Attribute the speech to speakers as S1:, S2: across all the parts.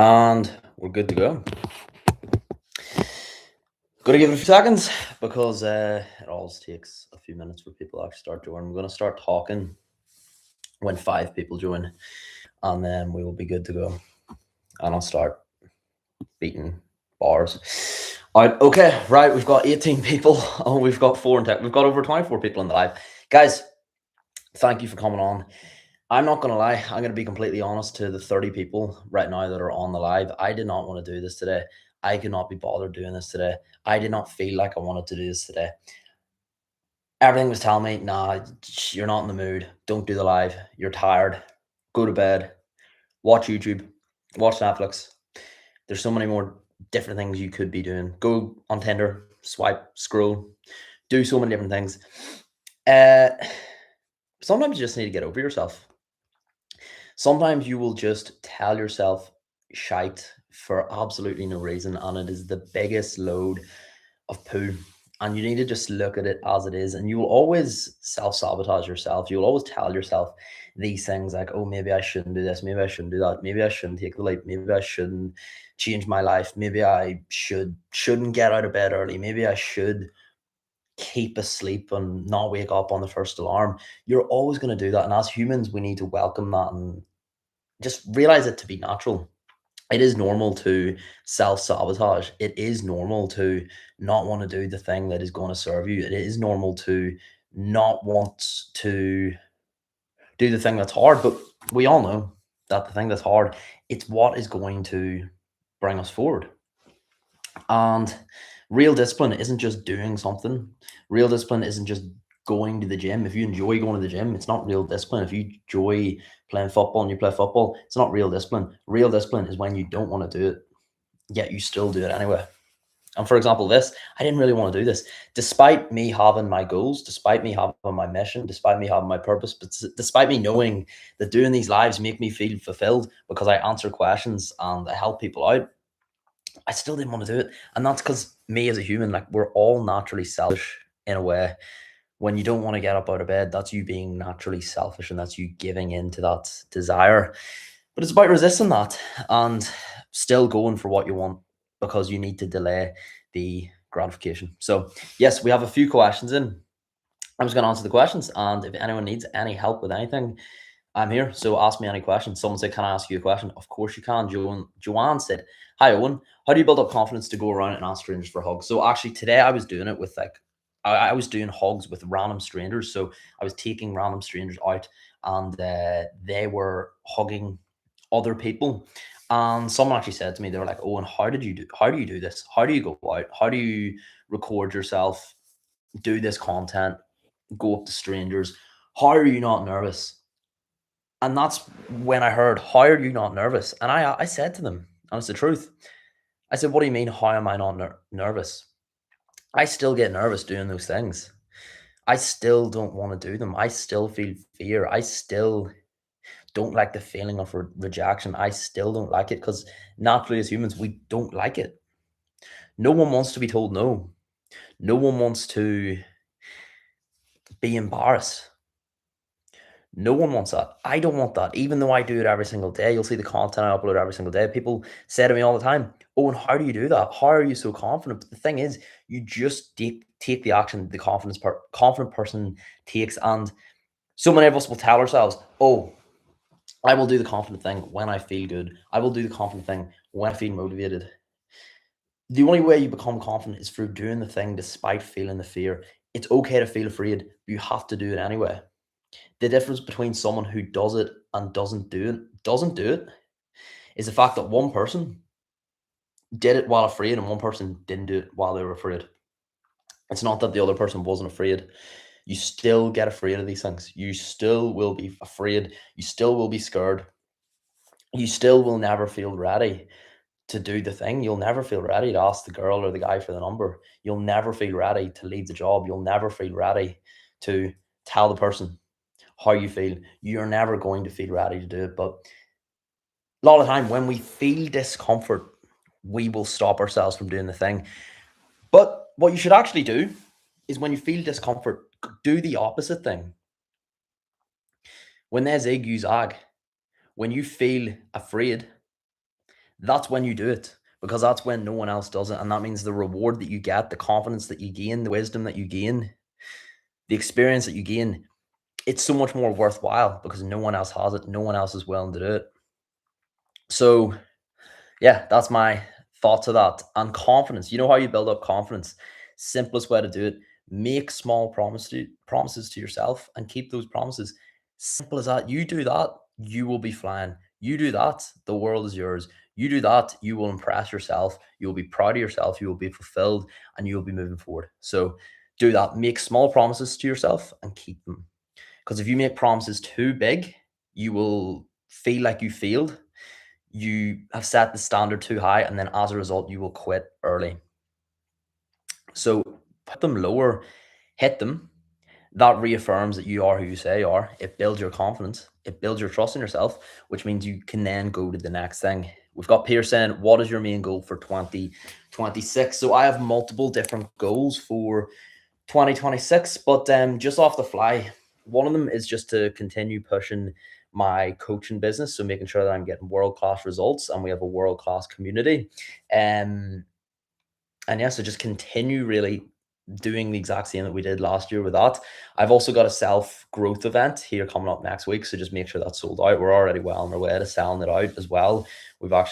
S1: And we're good to go. Gotta give it a few seconds because it always takes a few minutes for people to actually start joining. We're gonna start talking when 5 people join, and then we will be good to go. And I'll start beating bars. Alright, okay, right. We've got 18 people. Oh, we've got 4 in tech. We've got over 24 people in the live. Guys, thank you for coming on. I'm not gonna lie, I'm gonna be completely honest to the 30 people right now that are on the live. I did not want to do this today. I could not be bothered doing this today. I did not feel like I wanted to do this today. Everything was telling me, nah, you're not in the mood. Don't do the live. You're tired. Go to bed. Watch YouTube. Watch Netflix. There's so many more different things you could be doing. Go on Tinder, swipe, scroll, do so many different things. Sometimes you just need to get over yourself. Sometimes you will just tell yourself shite for absolutely no reason, and it is the biggest load of poo. And you need to just look at it as it is, and you will always self-sabotage yourself. You'll always tell yourself these things like, oh, maybe I shouldn't do this, maybe I shouldn't do that, maybe I shouldn't take the leap, maybe I shouldn't change my life, maybe I shouldn't get out of bed early, maybe I should keep asleep and not wake up on the first alarm. You're always going to do that, and as humans we need to welcome that and just realize it to be natural. It is normal to self-sabotage. It is normal to not want to do the thing that is going to serve you. It is normal to not want to do the thing that's hard, but we all know that the thing that's hard, it's what is going to bring us forward. And real discipline isn't just doing something. Real discipline isn't just going to the gym. If you enjoy going to the gym, it's not real discipline. If you enjoy playing football and you play football, it's not real discipline. Real discipline is when you don't want to do it, yet you still do it anyway. And for example, this, I didn't really want to do this. Despite me having my goals, despite me having my mission, despite me having my purpose, but despite me knowing that doing these lives make me feel fulfilled because I answer questions and I help people out, I still didn't want to do it. And that's because me as a human, like we're all naturally selfish in a way. When you don't want to get up out of bed, that's you being naturally selfish and that's you giving in to that desire. But it's about resisting that and still going for what you want because you need to delay the gratification. So, yes, we have a few questions in. I'm just going to answer the questions. And if anyone needs any help with anything, I'm here. So ask me any questions. Someone said, can I ask you a question? Of course you can. Joanne said, hi, Owen. How do you build up confidence to go around and ask strangers for hugs? So actually today I was doing it with I was doing hugs with random strangers. So I was taking random strangers out and they were hugging other people. And someone actually said to me, they were like, Owen, how do you do this? How do you go out? How do you record yourself, do this content, go up to strangers? How are you not nervous? And that's when I heard, "How are you not nervous?" And I said to them, and it's the truth. I said, "What do you mean? How am I not nervous? I still get nervous doing those things. I still don't want to do them. I still feel fear. I still don't like the feeling of rejection. I still don't like it because naturally, as humans, we don't like it. No one wants to be told no. No one wants to be embarrassed. No one wants that. I don't want that. Even though I do it every single day, you'll see the content I upload every single day. People say to me all the time, "Oh, and how do you do that? How are you so confident?" But the thing is, you just take the action the confident person takes. And so many of us will tell ourselves, "Oh, I will do the confident thing when I feel good. I will do the confident thing when I feel motivated." The only way you become confident is through doing the thing despite feeling the fear. It's okay to feel afraid, but you have to do it anyway. The difference between someone who does it and doesn't do it is the fact that one person did it while afraid and one person didn't do it while they were afraid. It's not that the other person wasn't afraid. You still get afraid of these things. You still will be afraid. You still will be scared. You still will never feel ready to do the thing. You'll never feel ready to ask the girl or the guy for the number. You'll never feel ready to leave the job. You'll never feel ready to tell the person how you feel. You're never going to feel ready to do it. But a lot of the time when we feel discomfort, we will stop ourselves from doing the thing. But what you should actually do is when you feel discomfort, do the opposite thing. When there's zig, you zag. When you feel afraid, that's when you do it, because that's when no one else does it. And that means the reward that you get, the confidence that you gain, the wisdom that you gain, the experience that you gain, it's so much more worthwhile because no one else has it. No one else is willing to do it. So, yeah, that's my thoughts of that. And confidence. You know how you build up confidence? Simplest way to do it: make small promises to yourself and keep those promises. Simple as that. You do that, you will be flying. You do that, the world is yours. You do that, you will impress yourself. You will be proud of yourself. You will be fulfilled, and you will be moving forward. So, do that. Make small promises to yourself and keep them. Because if you make promises too big, you will feel like you failed. You have set the standard too high, and then as a result, you will quit early. So put them lower, hit them. That reaffirms that you are who you say you are. It builds your confidence. It builds your trust in yourself, which means you can then go to the next thing. We've got Peter saying, what is your main goal for 2026? So I have multiple different goals for 2026, but just off the fly, one of them is just to continue pushing my coaching business, so making sure that I'm getting world-class results and we have a world-class community. Um, and yeah, so just continue really doing the exact same that we did last year with that. I've also got a self-growth event here coming up next week, so just make sure that's sold out. We're already well on our way to selling it out as well. We've got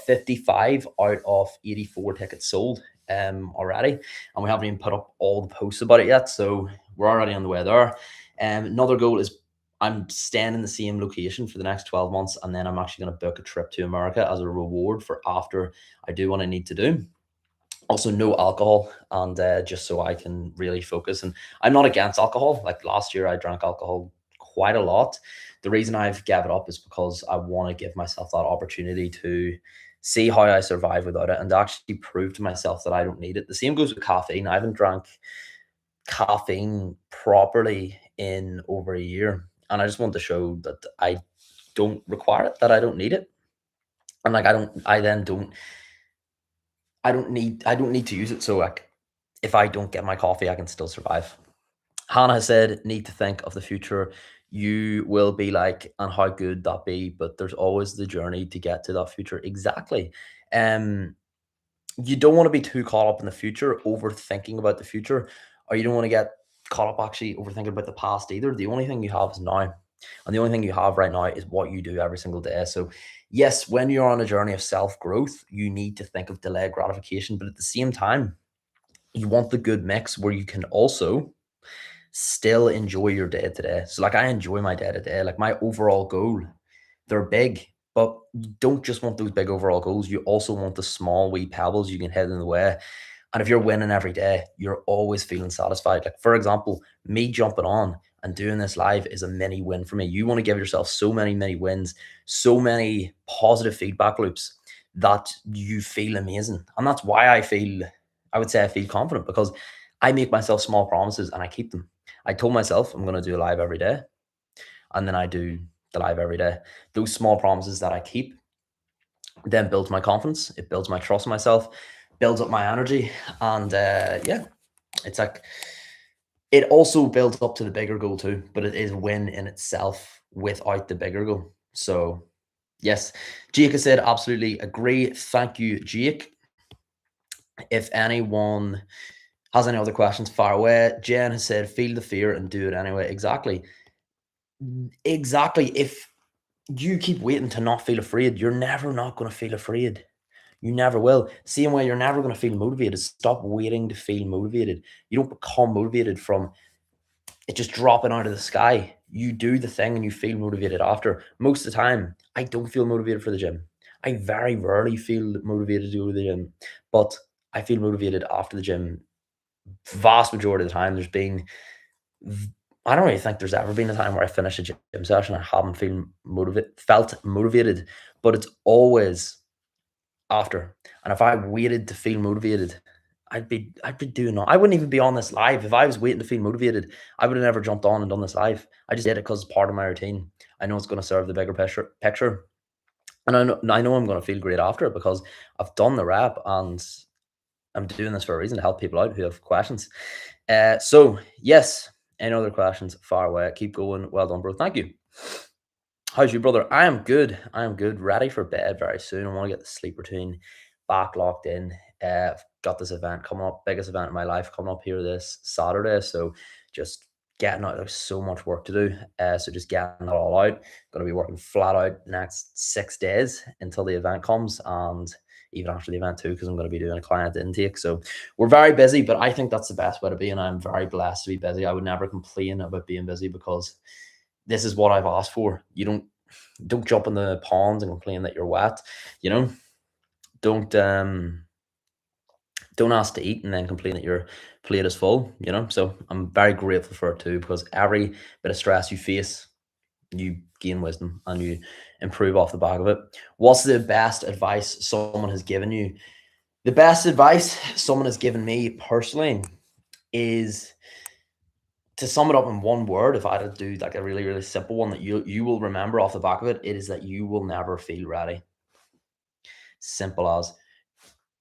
S1: 55 out of 84 tickets sold already, and we haven't even put up all the posts about it yet, so we're already on the way there. Another goal is I'm staying in the same location for the next 12 months, and then I'm actually going to book a trip to America as a reward for after I do what I need to do. Also, no alcohol, and just so I can really focus. And I'm not against alcohol. Like last year, I drank alcohol quite a lot. The reason I've gave it up is because I want to give myself that opportunity to see how I survive without it and to actually prove to myself that I don't need it. The same goes with caffeine. I haven't drank caffeine properly in over a year, and I just want to show that I don't require it, that I don't need it. And like I don't need to use it. So like if I don't get my coffee, I can still survive. Hannah has said, need to think of the future you will be like and how good that be, but there's always the journey to get to that future. Exactly. Um, you don't want to be too caught up in the future, overthinking about the future, or you don't want to get caught up actually overthinking about the past either. The only thing you have is now. And the only thing you have right now is what you do every single day. So, yes, when you're on a journey of self growth, you need to think of delayed gratification. But at the same time, you want the good mix where you can also still enjoy your day to day. So, like, I enjoy my day to day, like, my overall goal, they're big, but you don't just want those big overall goals. You also want the small, wee pebbles you can hit in the way. And if you're winning every day, you're always feeling satisfied. Like, for example, me jumping on and doing this live is a mini win for me. You want to give yourself so many mini wins, so many positive feedback loops that you feel amazing. And that's why I would say I feel confident because I make myself small promises and I keep them. I told myself I'm going to do a live every day, and then I do the live every day. Those small promises that I keep then builds my confidence. It builds my trust in myself, builds up my energy, and yeah, it's like it also builds up to the bigger goal too. But it is a win in itself without the bigger goal. So yes, Jake has said absolutely agree. Thank you, Jake. If anyone has any other questions, fire away. Jen has said feel the fear and do it anyway. Exactly. Exactly. If you keep waiting to not feel afraid, you're never not going to feel afraid. You never will. Same way you're never going to feel motivated. Stop waiting to feel motivated. You don't become motivated from it just dropping out of the sky. You do the thing and you feel motivated after. Most of the time, I don't feel motivated for the gym. I very rarely feel motivated to go to the gym, but I feel motivated after the gym. Vast majority of the time, I don't really think there's ever been a time where I finish a gym session and I haven't felt motivated, but it's always after. And if I waited to feel motivated, I'd be doing I wouldn't even be on this live. If I was waiting to feel motivated, I would have never jumped on and done this live. I just did it because it's part of my routine. I know it's going to serve the bigger picture. And I know I'm going to feel great after it because I've done the rep and I'm doing this for a reason to help people out who have questions. So yes, any other questions? Far away. Keep going. Well done, bro. Thank you. How's you, brother? I am good. I am good. Ready for bed very soon. I want to get the sleep routine back locked in. I've got this event coming up, biggest event in my life coming up here this Saturday. So just getting out. There's so much work to do. So just getting it all out. Going to be working flat out the next 6 days until the event comes, and even after the event too, because I'm going to be doing a client intake. So we're very busy, but I think that's the best way to be, and I'm very blessed to be busy. I would never complain about being busy because this is what I've asked for. You don't jump in the pond and complain that you're wet. You know, don't um don't ask to eat and then complain that your plate is full. So I'm very grateful for it too, because every bit of stress you face, you gain wisdom and you improve off the back of it. What's the best advice someone has given you? The best advice someone has given me personally is, to sum it up in one word, if I had to do like a really, really simple one that you will remember off the back of it, it is that you will never feel ready. Simple as.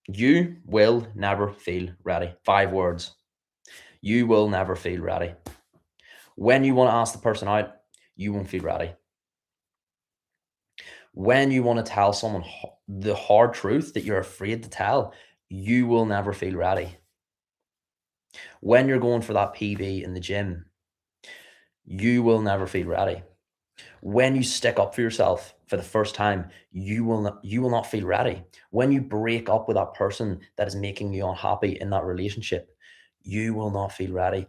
S1: You will never feel ready. 5 words. You will never feel ready. When you want to ask the person out, you won't feel ready. When you want to tell someone the hard truth that you're afraid to tell, you will never feel ready. When you're going for that PB in the gym, you will never feel ready. When you stick up for yourself for the first time, you will not feel ready. When you break up with that person that is making you unhappy in that relationship, you will not feel ready.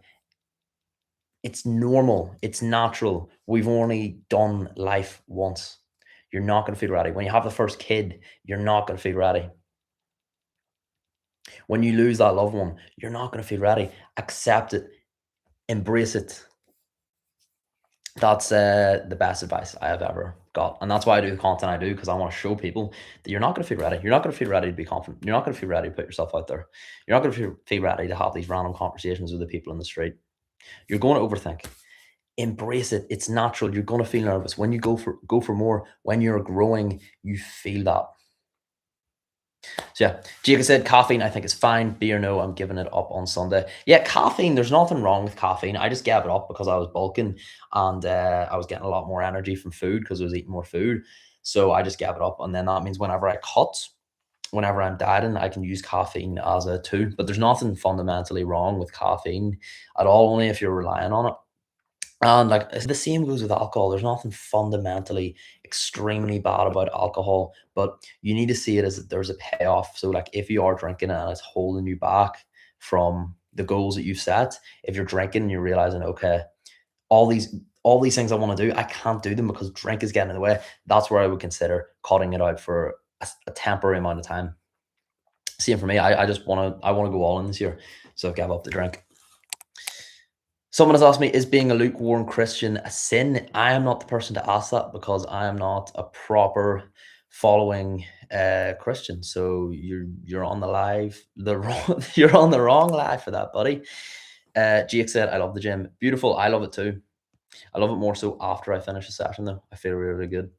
S1: It's normal, it's natural. We've only done life once. You're not going to feel ready. When you have the first kid, you're not going to feel ready. When you lose that loved one, you're not going to feel ready. Accept it, embrace it. That's the best advice I have ever got. And that's why I do the content I do, because I want to show people that you're not going to feel ready. You're not going to feel ready to be confident. You're not going to feel ready to put yourself out there. You're not going to feel ready to have these random conversations with the people in the street. You're going to overthink. Embrace it. It's natural. You're going to feel nervous. When you go for more, when you're growing, you feel that. So yeah, Jacob said caffeine, I think it's fine. Beer, no, I'm giving it up on Sunday. Yeah, caffeine, there's nothing wrong with caffeine. I just gave it up because I was bulking, and I was getting a lot more energy from food because I was eating more food. So I just gave it up. And then that means whenever I'm dieting, I can use caffeine as a tool. But there's nothing fundamentally wrong with caffeine at all, only if you're relying on it. And like the same goes with alcohol. There's nothing fundamentally extremely bad about alcohol, but you need to see it as that there's a payoff. So like if you are drinking and it's holding you back from the goals that you've set, if you're drinking and you're realizing, okay, all these all these things I want to do, I can't do them because drink is getting in the way. That's where I would consider cutting it out for a temporary amount of time. Same for me. I want to go all in this year, so I've gave up the drink. Someone has asked me, is being a lukewarm Christian a sin? I am not the person to ask that because I am not a proper following Christian. So you're on the live the wrong you're on the wrong live for that, buddy. Jake said, I love the gym. Beautiful. I love it too. I love it more so after I finish a session though. I feel really, really good.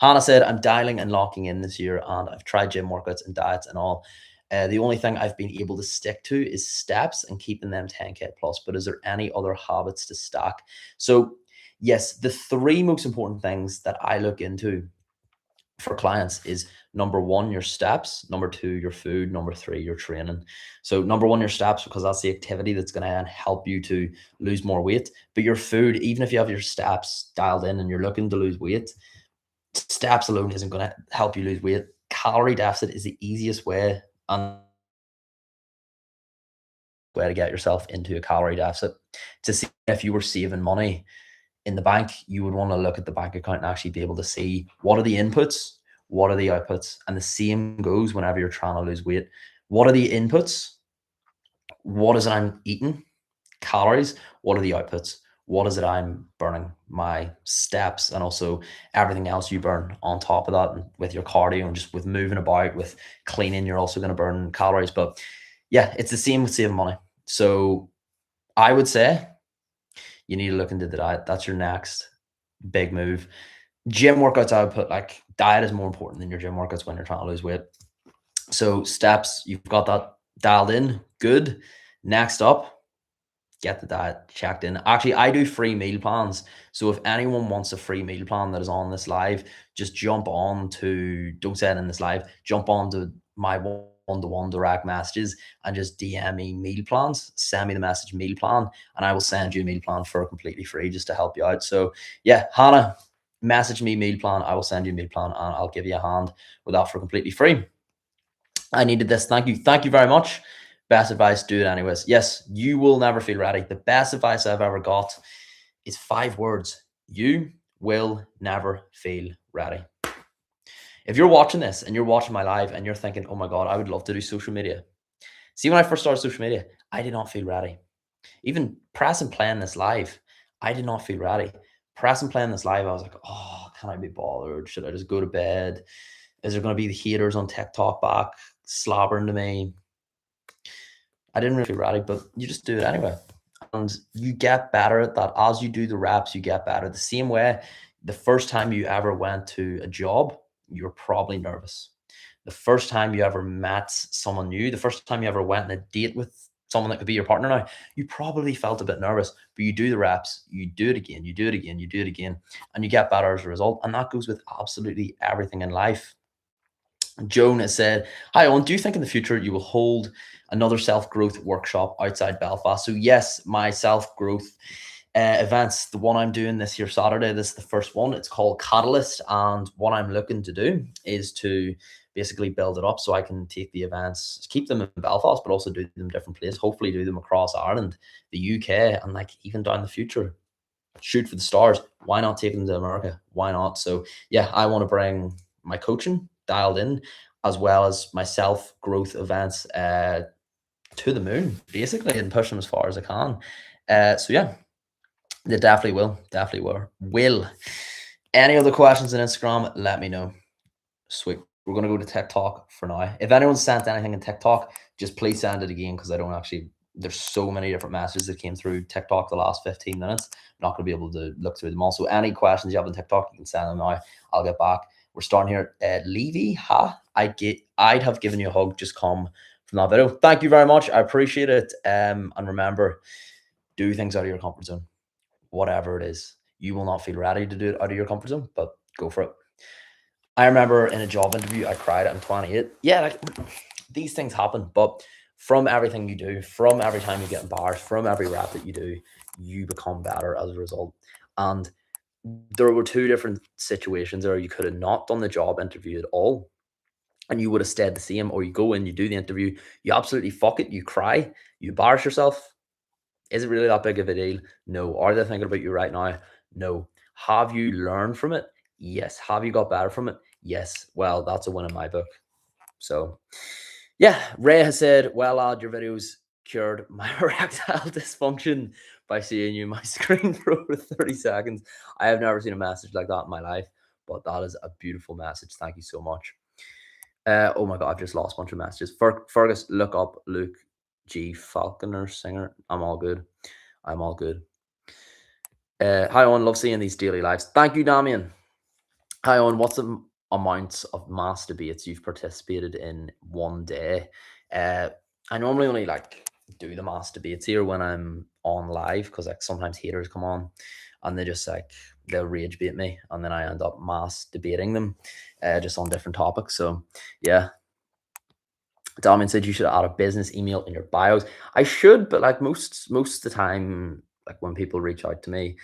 S1: Hannah said, I'm dialing and locking in this year, and I've tried gym workouts and diets and all. The only thing I've been able to stick to is steps and keeping them 10K plus. But is there any other habits to stack? So yes, the 3 most important things that I look into for clients is number 1, your steps, number 2, your food, number 3, your training. So number 1, your steps, because that's the activity that's going to help you to lose more weight. But your food, even if you have your steps dialed in and you're looking to lose weight, steps alone isn't going to help you lose weight. Calorie deficit is the easiest way and way to get yourself into a calorie deficit. To see if you were saving money in the bank, you would want to look at the bank account and actually be able to see what are the inputs, what are the outputs. And the same goes whenever you're trying to lose weight. What are the inputs? What is it I'm eating? Calories. What are the outputs? What is it I'm burning? My steps, and also everything else you burn on top of that, and with your cardio and just with moving about, with cleaning, you're also going to burn calories. But yeah, it's the same with saving money. So I would say you need to look into the diet. That's your next big move. Gym workouts, I would put, like, diet is more important than your gym workouts when you're trying to lose weight. So steps, you've got that dialed in. Good. Next up, get the diet checked in. Actually, I do free meal plans. So if anyone wants a free meal plan that is on this live, just jump on to, don't say it in this live, jump on to my one-to-one direct messages and just DM me meal plans. Send me the message meal plan, and I will send you a meal plan for completely free just to help you out. So yeah, Hannah, message me meal plan. I will send you a meal plan and I'll give you a hand with that for completely free. I needed this. Thank you. Thank you very much. Best advice, do it anyways. Yes, you will never feel ready. The best advice I've ever got is 5 words. You will never feel ready. If you're watching this and you're watching my live and you're thinking, oh my God, I would love to do social media. See, when I first started social media, I did not feel ready. Even pressing playing this live, I did not feel ready. Pressing playing this live, I was like, oh, can I be bothered? Should I just go to bed? Is there going to be the haters on TikTok back slobbering to me? I didn't really feel ready, but you just do it anyway. And you get better at that. As you do the reps, you get better. The same way, the first time you ever went to a job, you were probably nervous. The first time you ever met someone new, the first time you ever went on a date with someone that could be your partner now, you probably felt a bit nervous, but you do the reps, you do it again, you do it again, you do it again, and you get better as a result. And that goes with absolutely everything in life. Joan has said, hi, Owen, do you think in the future you will hold another self-growth workshop outside Belfast? So yes, my self-growth events, the one I'm doing this year Saturday, this is the first one. It's called Catalyst. And what I'm looking to do is to basically build it up so I can take the events, keep them in Belfast, but also do them different places, hopefully do them across Ireland, the UK, and like even down the future. Shoot for the stars. Why not take them to America? Why not? So yeah, I want to bring my coaching dialed in, as well as my self growth events to the moon, basically, and push them as far as I can. So yeah, they definitely will. Any other questions on Instagram? Let me know. Sweet. We're gonna go to TikTok for now. If anyone sent anything in TikTok, just please send it again, because I don't actually. There's so many different messages that came through TikTok the last 15 minutes. I'm not gonna be able to look through them all. So any questions you have on TikTok, you can send them now. I'll get back. We're starting here. Levy, I'd have given you a hug. Just come from that video. Thank you very much. I appreciate it. And remember, do things out of your comfort zone. Whatever it is, you will not feel ready to do it out of your comfort zone, but go for it. I remember in a job interview, I cried at 28. Yeah, like, these things happen, but from everything you do, from every time you get embarrassed, from every rep that you do, you become better as a result. And there were 2 different situations where you could have not done the job interview at all, and you would have stayed the same, or you go in, you do the interview, you absolutely fuck it, you cry, you embarrass yourself. Is it really that big of a deal? No. Are they thinking about you right now? No. Have you learned from it? Yes. Have you got better from it? Yes. Well, that's a win in my book. So yeah, Ray has said, well, lad, your videos cured my erectile dysfunction by seeing you my screen for over 30 seconds. I have never seen a message like that in my life, but that is a beautiful message. Thank you so much. Oh my God, I've just lost a bunch of messages. Fergus, look up Luke G. Falconer singer. I'm all good. I'm all good. Hi, Owen. Love seeing these daily lives. Thank you, Damien. Hi, Owen. What's the amount of mass debates you've participated in one day? I normally only like do the mass debates here when I'm on live, because like sometimes haters come on and they just like they'll rage bait me, and then I end up mass debating them just on different topics. So yeah. Damien said you should add a business email in your bios. I should, but like most of the time, like when people reach out to me,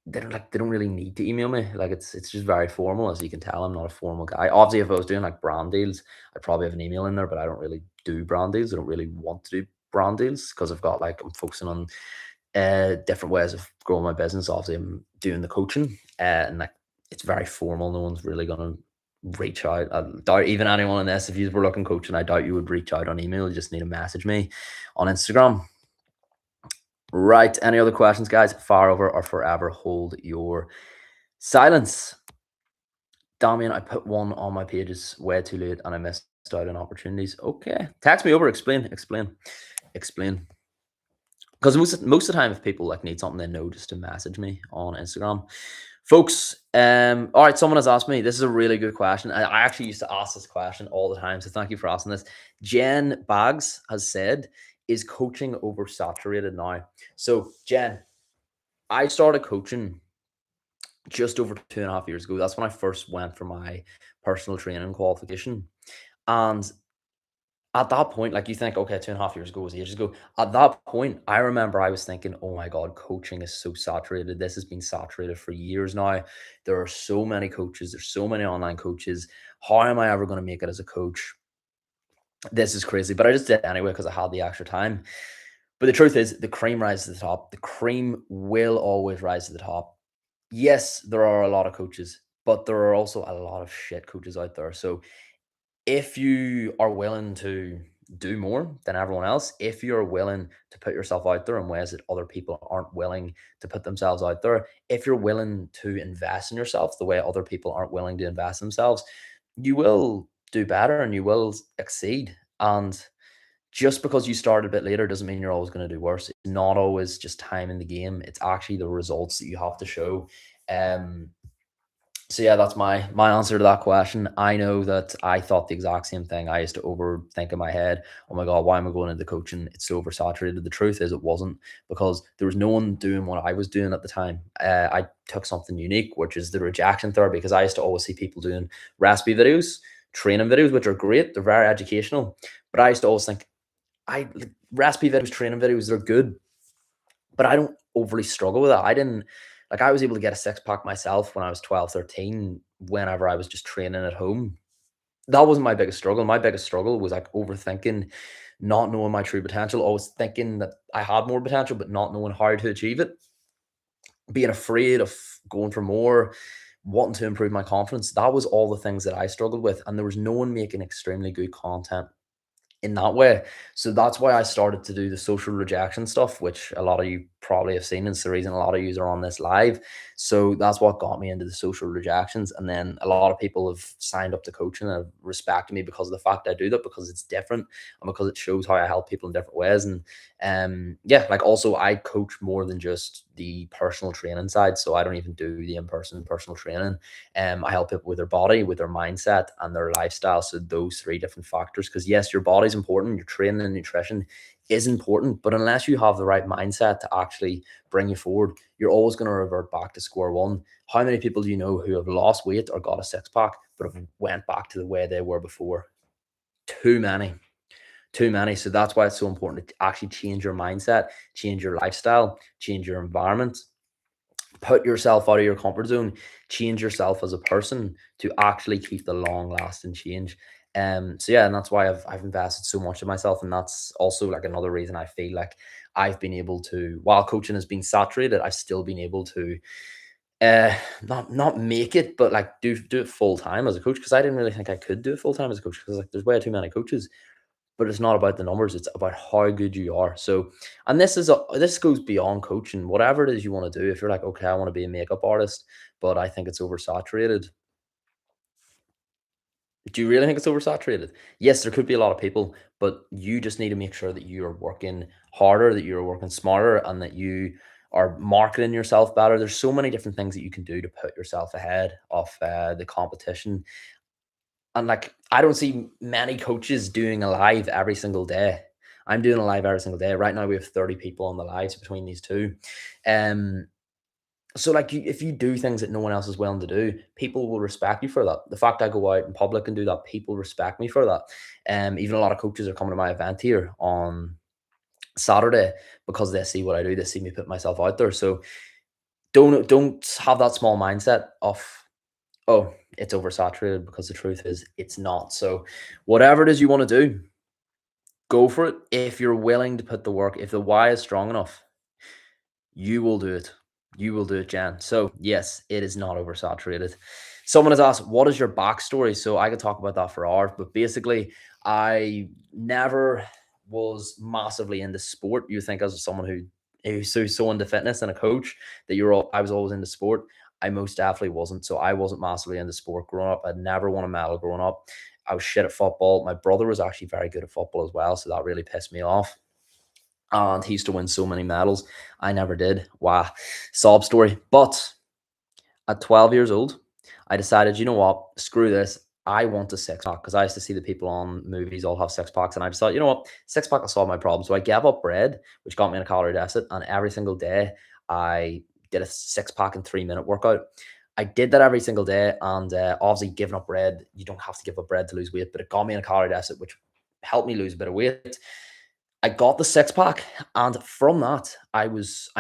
S1: they don't really need to email me. Like it's just very formal, as you can tell. I'm not a formal guy. Obviously, if I was doing like brand deals, I'd probably have an email in there, but I don't really do brand deals. I don't really want to do brand deals, because I've got like I'm focusing on different ways of growing my business. Obviously, I'm doing the coaching, and like it's very formal. No one's really gonna reach out. I doubt even anyone in this, if you were looking coaching, I doubt you would reach out on email. You just need to message me on Instagram. Right. Any other questions, guys? Far over or forever hold your silence. Damien, I put one on my pages way too late and I missed out on opportunities. Okay. Text me over. Explain. Because most of the time, if people like need something, they know just to message me on Instagram. Folks, all right, someone has asked me, this is a really good question. I actually used to ask this question all the time, so thank you for asking this. Jen Baggs has said, is coaching oversaturated now? So, Jen, I started coaching just over 2.5 years ago. That's when I first went for my personal training qualification. And at that point, like you think, okay, 2.5 years ago was ages ago. At that point, I remember I was thinking, oh my God, coaching is so saturated. This has been saturated for years now. There are so many coaches, there's so many online coaches. How am I ever going to make it as a coach? This is crazy. But I just did it anyway because I had the extra time. But the truth is, the cream rises to the top. The cream will always rise to the top. Yes, there are a lot of coaches, but there are also a lot of shit coaches out there. So if you are willing to do more than everyone else, if you're willing to put yourself out there in ways that other people aren't willing to put themselves out there, if you're willing to invest in yourself the way other people aren't willing to invest themselves, you will do better and you will exceed. And just because you start a bit later doesn't mean you're always going to do worse. It's not always just time in the game. It's actually the results that you have to show. Um, so yeah, that's my answer to that question. I know that I thought the exact same thing. I used to overthink in my head, oh my God, why am I going into coaching? It's so oversaturated. The truth is it wasn't, because there was no one doing what I was doing at the time. I took something unique, which is the rejection therapy, because I used to always see people doing recipe videos, training videos, which are great. They're very educational. But I used to always think, recipe videos, training videos, they're good, but I don't overly struggle with that. I didn't like I was able to get a six pack myself when I was 12, 13. Whenever I was just training at home. That wasn't my biggest struggle. My biggest struggle was like overthinking, not knowing my true potential, always thinking that I had more potential, but not knowing how to achieve it, being afraid of going for more, wanting to improve my confidence. That was all the things that I struggled with. And there was no one making extremely good content in that way. So that's why I started to do the social rejection stuff, which a lot of you probably have seen. It's the reason a lot of you are on this live. So that's what got me into the social rejections. And then a lot of people have signed up to coaching and have respected me because of the fact I do that, because it's different and because it shows how I help people in different ways. And yeah, like also I coach more than just the personal training side. So I don't even do the in-person personal training. I help people with their body, with their mindset, and their lifestyle. So those three different factors. Because yes, your body's important, your training and nutrition is important, but unless you have the right mindset to actually bring you forward, you're always going to revert back to square one. How many people do you know who have lost weight or got a six pack, but have went back to the way they were before? Too many. Too many. So that's why it's so important to actually change your mindset, change your lifestyle, change your environment, put yourself out of your comfort zone, change yourself as a person to actually keep the long lasting change. So yeah, and that's why I've invested so much in myself. And that's also like another reason I feel like I've been able to, while coaching has been saturated, I've still been able to not make it, but like do it full time as a coach. Cause I didn't really think I could do it full time as a coach, because like there's way too many coaches. But it's not about the numbers, it's about how good you are. So, and this goes beyond coaching. Whatever it is you want to do, if you're like, okay, I want to be a makeup artist, but I think it's oversaturated. Do you really think it's oversaturated? Yes, there could be a lot of people, but you just need to make sure that you're working harder, that you're working smarter, and that you are marketing yourself better. There's so many different things that you can do to put yourself ahead of the competition. And like, I don't see many coaches doing a live every single day. I'm doing a live every single day. Right now, we have 30 people on the lives between these two. Um, so like if you do things that no one else is willing to do, people will respect you for that. The fact I go out in public and do that, people respect me for that. Even a lot of coaches are coming to my event here on Saturday because they see what I do. They see me put myself out there. So don't have that small mindset of, oh, it's oversaturated, because the truth is it's not. So whatever it is you want to do, go for it. If you're willing to put the work, if the why is strong enough, you will do it. You will do it, Jan. So yes, it is not oversaturated. Someone has asked, what is your backstory? So I could talk about that for hours, but basically, I never was massively into sport. You think as someone who's so into fitness and a coach that I was always into sport. I most definitely wasn't. So I wasn't massively into sport growing up. I'd never won a medal growing up. I was shit at football. My brother was actually very good at football as well, so that really pissed me off. And he used to win so many medals. I never did. Wow. Sob story. But at 12 years old, I decided, you know what? Screw this. I want a six pack because I used to see the people on movies all have six packs, and I just thought, you know what, six pack will solve my problem. So I gave up bread, which got me in a calorie deficit, and every single day I did a six pack and 3 minute workout. I did that every single day, and obviously giving up bread, you don't have to give up bread to lose weight, but it got me in a calorie deficit, which helped me lose a bit of weight. I got the six pack, and from that, I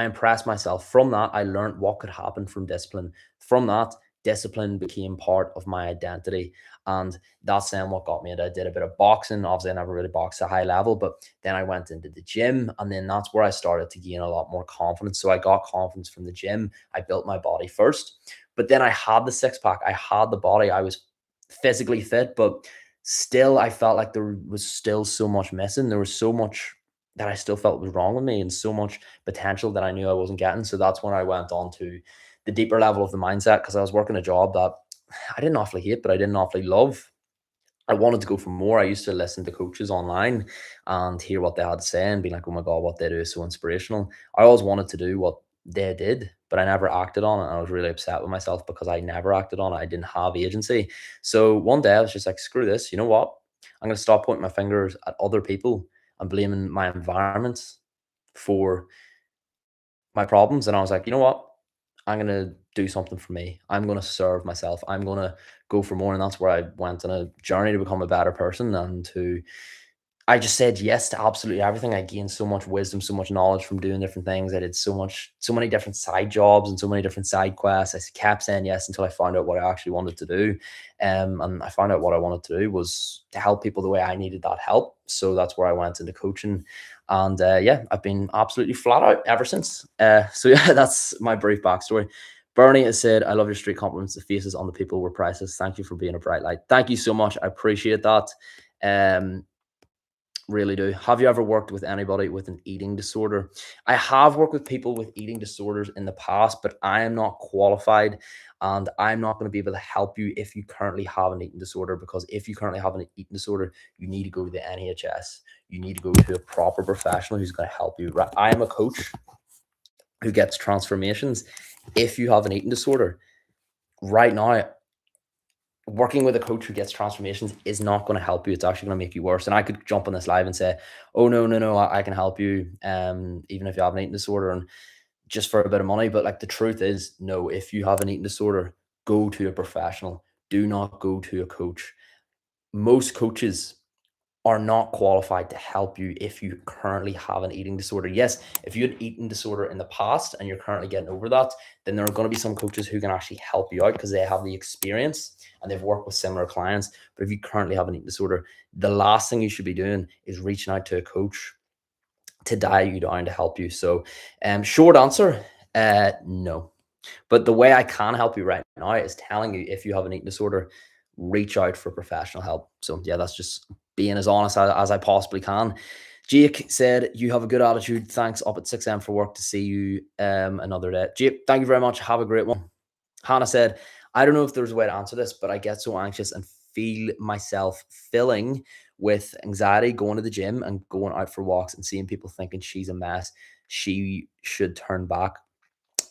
S1: impressed myself. From that, I learned what could happen from discipline. From that, discipline became part of my identity, and that's then what got me. And I did a bit of boxing. Obviously, I never really boxed at a high level, but then I went into the gym, and then that's where I started to gain a lot more confidence. So I got confidence from the gym. I built my body first, but then I had the six pack. I had the body. I was physically fit, but still I felt like there was still so much missing. There was so much that I still felt was wrong with me and so much potential that I knew I wasn't getting. So that's when I went on to the deeper level of the mindset because I was working a job that I didn't awfully hate, but I didn't awfully love. I wanted to go for more. I used to listen to coaches online and hear what they had to say and be like, oh my God, what they do is so inspirational. I always wanted to do what they did, but I never acted on it. And I was really upset with myself because I never acted on it. I didn't have agency. So one day I was just like, screw this. You know what? I'm going to stop pointing my fingers at other people and blaming my environment for my problems. And I was like, you know what? I'm gonna do something for me. I'm gonna serve myself. I'm gonna go for more. And that's where I went on a journey to become a better person and to I just said yes to absolutely everything. I gained so much wisdom, so much knowledge from doing different things. I did so many different side jobs and so many different side quests. I kept saying yes until I found out what I actually wanted to do. And I found out what I wanted to do was to help people the way I needed that help. So that's where I went into coaching. And yeah, I've been absolutely flat out ever since. So yeah, that's my brief backstory. Bernie has said, I love your street compliments. The faces on the people were priceless. Thank you for being a bright light. Thank you so much. I appreciate that. Um, Really do. Have you ever worked with anybody with an eating disorder? I have worked with people with eating disorders in the past, but I am not qualified and I'm not going to be able to help you if you currently have an eating disorder because if you currently have an eating disorder, you need to go to the NHS. You need to go to a proper professional who's going to help you. I am a coach who gets transformations. If you have an eating disorder, right now working with a coach who gets transformations is not going to help you. It's actually going to make you worse. And I could jump on this live and say, "Oh no, no, no, I can help you, even if you have an eating disorder and just for a bit of money." But like the truth is, no. If you have an eating disorder, go to a professional. Do not go to a coach. Most coaches are not qualified to help you if you currently have an eating disorder. Yes, if you had eating disorder in the past and you're currently getting over that, then there are going to be some coaches who can actually help you out because they have the experience and they've worked with similar clients. But if you currently have an eating disorder, the last thing you should be doing is reaching out to a coach to dial you down to help you. So, short answer, no. But the way I can help you right now is telling you if you have an eating disorder, reach out for professional help. So yeah, that's just being as honest as I possibly can. Jake said, you have a good attitude. Thanks. Up at 6 a.m. for work to see you another day. Jake, thank you very much. Have a great one. Hannah said, I don't know if there's a way to answer this, but I get so anxious and feel myself filling with anxiety going to the gym and going out for walks and seeing people thinking she's a mess. She should turn back.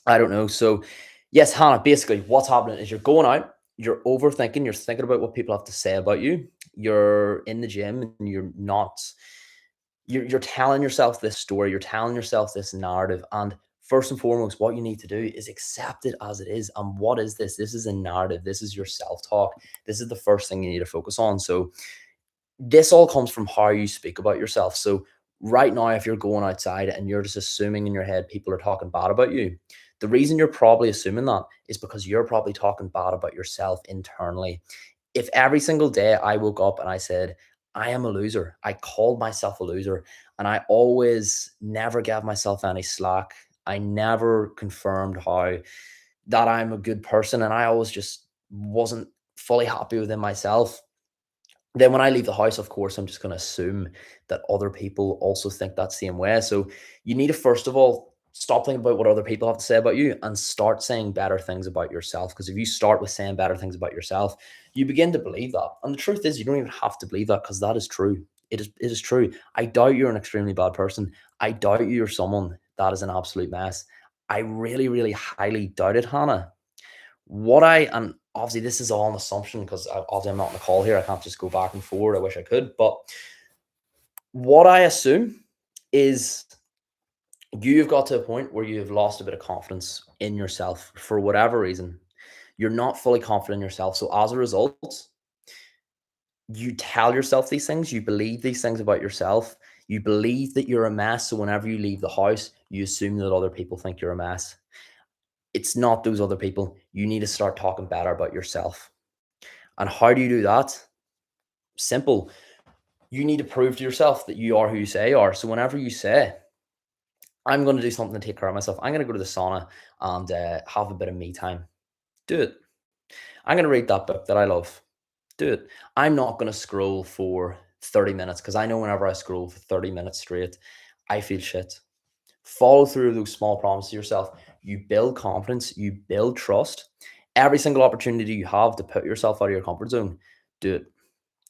S1: I don't know. So, yes, Hannah, basically what's happening is you're going out, you're overthinking, you're thinking about what people have to say about you. You're in the gym and you're telling yourself this story, you're telling yourself this narrative. And first and foremost, what you need to do is accept it as it is. And what is this? This is a narrative. This is your self-talk. This is the first thing you need to focus on. So this all comes from how you speak about yourself. So right now, if you're going outside and you're just assuming in your head people are talking bad about you, the reason you're probably assuming that is because you're probably talking bad about yourself internally. If every single day I woke up and I said, I am a loser, I called myself a loser, and I always never gave myself any slack. I never confirmed how that I'm a good person, and I always just wasn't fully happy within myself. Then when I leave the house, of course, I'm just going to assume that other people also think that same way. So you need to first of all stop thinking about what other people have to say about you and start saying better things about yourself. Because if you start with saying better things about yourself, you begin to believe that. And the truth is, you don't even have to believe that because that is true. It is true. I doubt you're an extremely bad person. I doubt you're someone that is an absolute mess. I really, really highly doubt it, Hannah. What I and obviously this is all an assumption because obviously I'm not on the call here. I can't just go back and forward. I wish I could. But what I assume is you've got to a point where you've lost a bit of confidence in yourself for whatever reason. You're not fully confident in yourself. So as a result, you tell yourself these things, you believe these things about yourself, you believe that you're a mess. So whenever you leave the house, you assume that other people think you're a mess. It's not those other people. You need to start talking better about yourself. And how do you do that? Simple. You need to prove to yourself that you are who you say you are. So whenever you say, I'm going to do something to take care of myself, I'm going to go to the sauna and have a bit of me time, do it. I'm going to read that book that I love, do it. I'm not going to scroll for 30 minutes because I know whenever I scroll for 30 minutes straight, I feel shit. Follow through those small promises to yourself. You build confidence, you build trust. Every single opportunity you have to put yourself out of your comfort zone, do it.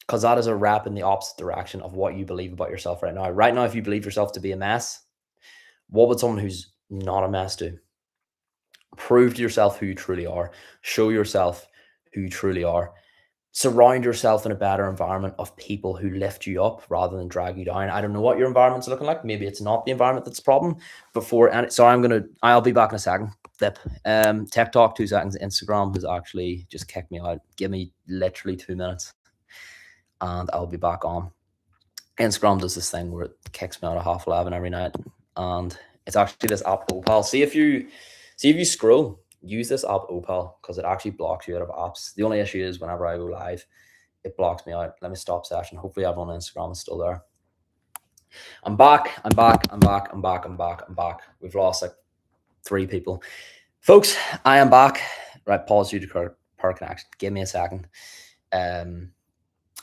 S1: Because that is a rep in the opposite direction of what you believe about yourself right now. Right now, if you believe yourself to be a mess, what would someone who's not a mess do? Prove to yourself who you truly are. Show yourself who you truly are. Surround yourself in a better environment of people who lift you up rather than drag you down. I don't know what your environment's looking like. Maybe it's not the environment that's the problem. I'll be back in a second. Flip. TikTok, 2 seconds. Instagram has actually just kicked me out. Give me literally 2 minutes and I'll be back on. Instagram does this thing where it kicks me out at 11:30 every night. And it's actually this app Opal. See if you scroll, use this app Opal because it actually blocks you out of apps. The only issue is whenever I go live, it blocks me out. Let me stop session. Hopefully everyone on Instagram is still there. I'm back. I'm back. I'm back. I'm back. I'm back. I'm back. We've lost like 3 people. Folks, I am back. Right, pause you to per connection. Give me a second.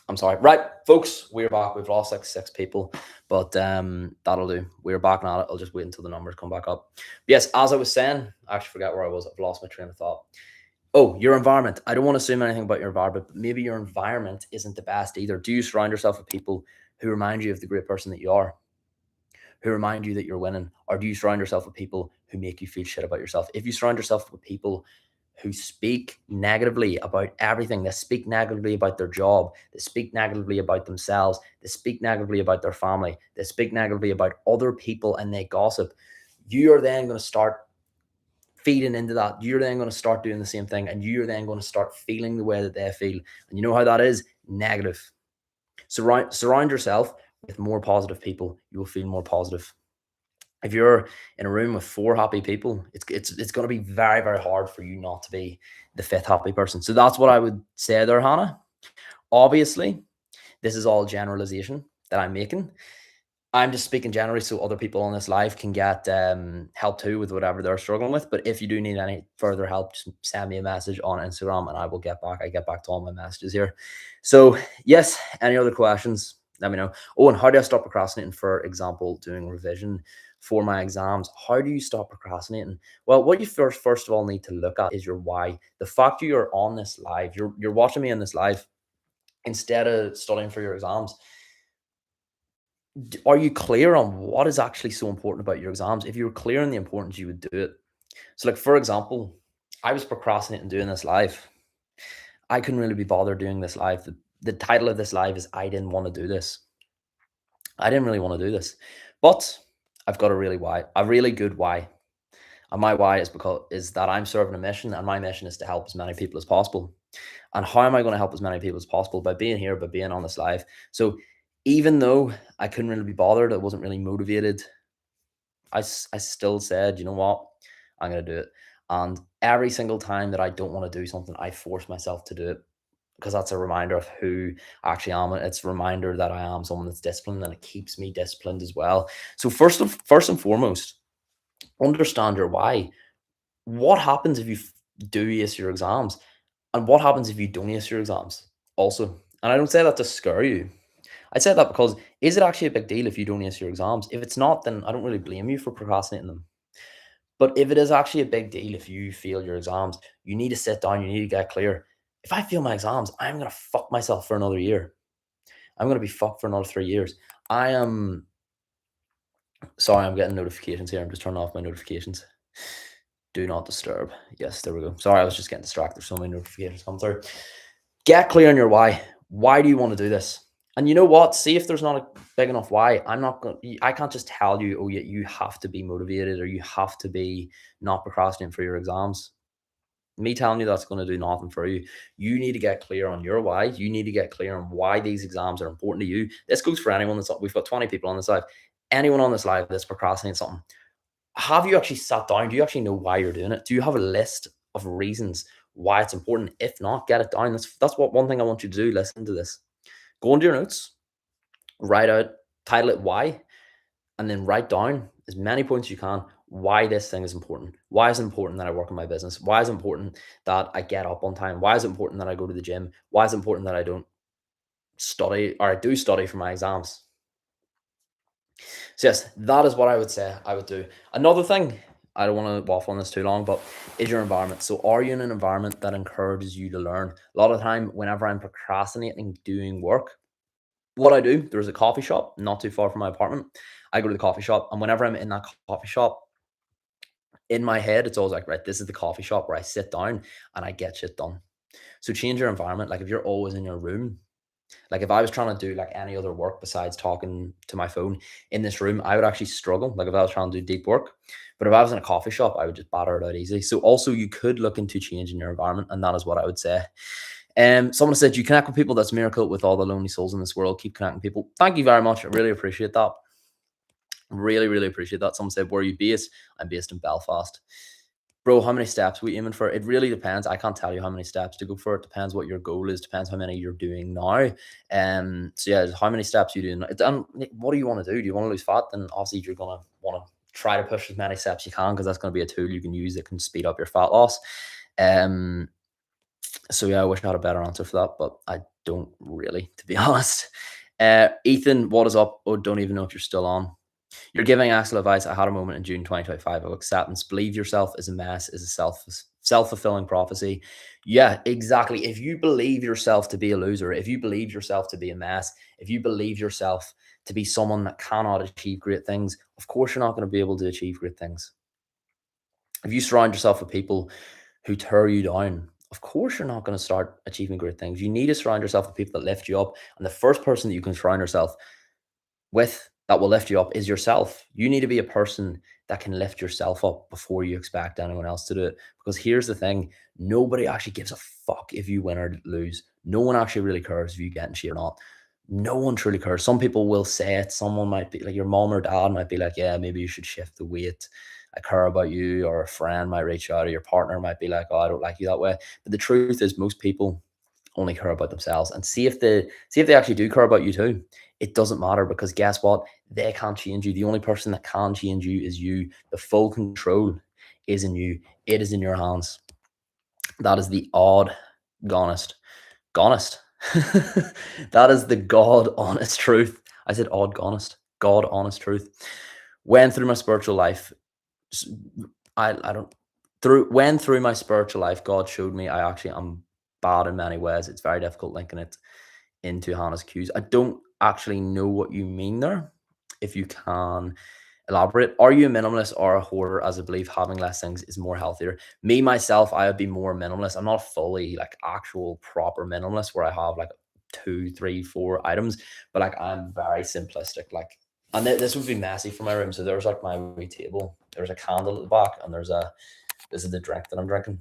S1: I'm sorry. Right, folks, we're back. We've lost like 6 people, but that'll do. We're back now. I'll just wait until the numbers come back up. But yes, as I was saying, I actually forgot where I was. I've lost my train of thought. Oh, your environment. I don't want to assume anything about your environment, but maybe your environment isn't the best either. Do you surround yourself with people who remind you of the great person that you are, who remind you that you're winning? Or do you surround yourself with people who make you feel shit about yourself? If you surround yourself with people who speak negatively about everything, they speak negatively about their job, they speak negatively about themselves, they speak negatively about their family, they speak negatively about other people, and they gossip, you are then going to start feeding into that. You're then going to start doing the same thing, and you're then going to start feeling the way that they feel. And you know how that is? Negative. Surround yourself with more positive people. You will feel more positive. If you're in a room with 4 happy people, it's going to be very, very hard for you not to be the 5th happy person. So that's what I would say there, Hannah. Obviously, this is all generalization that I'm making. I'm just speaking generally so other people on this live can get help too with whatever they're struggling with. But if you do need any further help, just send me a message on Instagram and I will get back. I get back to all my messages here. So yes, any other questions? Let me know. Oh, and how do I stop procrastinating? For example, doing revision for my exams. How do you stop procrastinating? Well, what you first of all need to look at is your why. The fact you're on this live, you're watching me in this live instead of studying for your exams. Are you clear on what is actually so important about your exams? If you were clear on the importance, you would do it. So, like for example, I was procrastinating doing this live. I couldn't really be bothered doing this live. The title of this live is I didn't want to do this. I didn't really want to do this, but I've got a really good why. And my why is that I'm serving a mission, and my mission is to help as many people as possible. And how am I going to help as many people as possible? By being here, by being on this live. So even though I couldn't really be bothered, I wasn't really motivated, I still said, you know what, I'm going to do it. And every single time that I don't want to do something, I force myself to do it because that's a reminder of who I actually am. It's a reminder that I am someone that's disciplined, and it keeps me disciplined as well. So first and foremost, understand your why. What happens if you do ace your exams? And what happens if you don't ace your exams? Also, and I don't say that to scare you. I say that because is it actually a big deal if you don't ace your exams? If it's not, then I don't really blame you for procrastinating them. But if it is actually a big deal if you fail your exams, you need to sit down, you need to get clear. If I fail my exams, I'm going to fuck myself for another year. I'm going to be fucked for another 3 years. I am sorry, I'm getting notifications here. I'm just turning off my notifications. Do not disturb. Yes, there we go. Sorry, I was just getting distracted. There's so many notifications come through. Get clear on your why. Why do you want to do this? And you know what? See if there's not a big enough why. I can't just tell you, oh yeah, you have to be motivated or you have to be not procrastinating for your exams. Me telling you that's going to do nothing for you. You need to get clear on your why. You need to get clear on why these exams are important to you. This goes for anyone that's, we've got 20 people on this live. Anyone on this live that's procrastinating something, have you actually sat down? Do you actually know why you're doing it? Do you have a list of reasons why it's important? If not, get it down. That's what one thing I want you to do. Listen to this. Go into your notes, write out, title it why, and then write down as many points you can why this thing is important. Why is it important that I work in my business? Why is it important that I get up on time? Why is it important that I go to the gym? Why is it important that I don't study or I do study for my exams? So yes, that is what I would say I would do. Another thing, I don't want to waffle on this too long, but is your environment. So are you in an environment that encourages you to learn? A lot of the time, whenever I'm procrastinating doing work, what I do, there's a coffee shop not too far from my apartment. I go to the coffee shop, and whenever I'm in that coffee shop, in my head, it's always like, right, this is the coffee shop where I sit down and I get shit done. So change your environment. Like if you're always in your room, like if I was trying to do like any other work besides talking to my phone in this room, I would actually struggle. Like if I was trying to do deep work, but if I was in a coffee shop, I would just batter it out easy. So also you could look into changing your environment, and that is what I would say. Someone said you connect with people. That's a miracle with all the lonely souls in this world. Keep connecting people. Thank you very much. I really appreciate that. Really, really appreciate that. Someone said, where are you based? I'm based in Belfast. Bro, how many steps we aiming for? It really depends. I can't tell you how many steps to go for. It depends what your goal is. Depends how many you're doing now. So yeah, how many steps you doing? What do you want to do? Do you want to lose fat? Then obviously you're gonna want to try to push as many steps you can because that's going to be a tool you can use that can speed up your fat loss. So yeah, I wish I had a better answer for that, but I don't really, to be honest. Ethan, what is up? Oh, don't even know if you're still on. You're giving excellent advice. I had a moment in June 2025 of acceptance. Believe yourself is a mess, is a self-fulfilling prophecy. Yeah, exactly. If you believe yourself to be a loser, if you believe yourself to be a mess, if you believe yourself to be someone that cannot achieve great things, of course you're not going to be able to achieve great things. If you surround yourself with people who tear you down, of course you're not going to start achieving great things. You need to surround yourself with people that lift you up. And the first person that you can surround yourself with that will lift you up is yourself. You need to be a person that can lift yourself up before you expect anyone else to do it. Because here's the thing, nobody actually gives a fuck if you win or lose. No one actually really cares if you get in shape or not. No one truly cares. Some people will say it. Someone might be like your mom or dad might be like, yeah, maybe you should shift the weight. I care about you. Or a friend might reach out, or your partner might be like, oh, I don't like you that way. But the truth is most people only care about themselves, and see if they actually do care about you too. It doesn't matter because guess what? They can't change you. The only person that can change you is you. The full control is in you. It is in your hands. That is the odd, honest, honest. That is the God honest truth. I said odd, honest, God honest truth. When through my spiritual life, I don't through my spiritual life, God showed me I actually am bad in many ways. It's very difficult linking it into Hannah's cues. I don't actually know what you mean there. If you can elaborate, are you a minimalist or a hoarder? As I believe having less things is more healthier. Me myself, I would be more minimalist. I'm not fully like actual proper minimalist where I have like 2, 3, 4 items, but like I'm very simplistic. Like, and this would be messy for my room. So there's like my wee table. There's a candle at the back, and this is the drink that I'm drinking.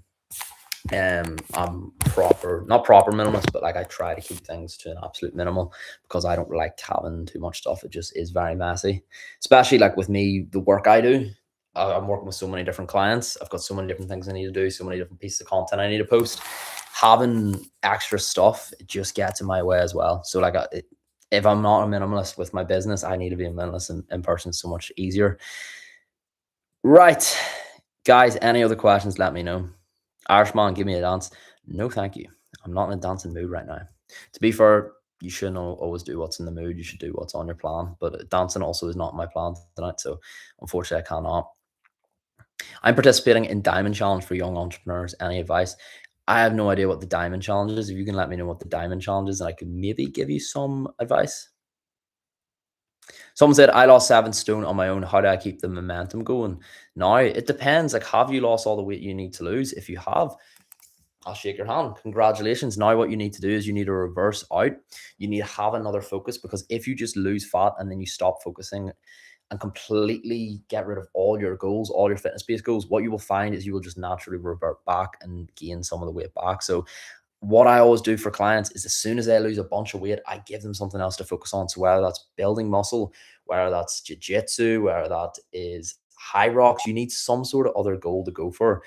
S1: I'm not proper minimalist, but like I try to keep things to an absolute minimal because I don't like having too much stuff. It just is very messy, especially like with me, the work I do. I'm working with so many different clients. I've got so many different things I need to do, so many different pieces of content I need to post. Having extra stuff, it just gets in my way as well. So like, if I'm not a minimalist with my business, I need to be a minimalist in person. So much easier. Right, guys. Any other questions? Let me know. Irishman, give me a dance. No, thank you. I'm not in a dancing mood right now. To be fair, you shouldn't always do what's in the mood. You should do what's on your plan. But dancing also is not my plan tonight. So unfortunately, I cannot. I'm participating in Diamond Challenge for young entrepreneurs. Any advice? I have no idea what the Diamond Challenge is. If you can let me know what the Diamond Challenge is, and I could maybe give you some advice. Someone said, I lost 7 stone on my own. How do I keep the momentum going? Now, it depends. Like, have you lost all the weight you need to lose? If you have, I'll shake your hand. Congratulations. Now, what you need to do is you need to reverse out. You need to have another focus, because if you just lose fat and then you stop focusing and completely get rid of all your goals, all your fitness based goals, what you will find is you will just naturally revert back and gain some of the weight back. So, what I always do for clients is as soon as they lose a bunch of weight, I give them something else to focus on. So, whether that's building muscle, whether that's jujitsu, whether that is high rocks, you need some sort of other goal to go for,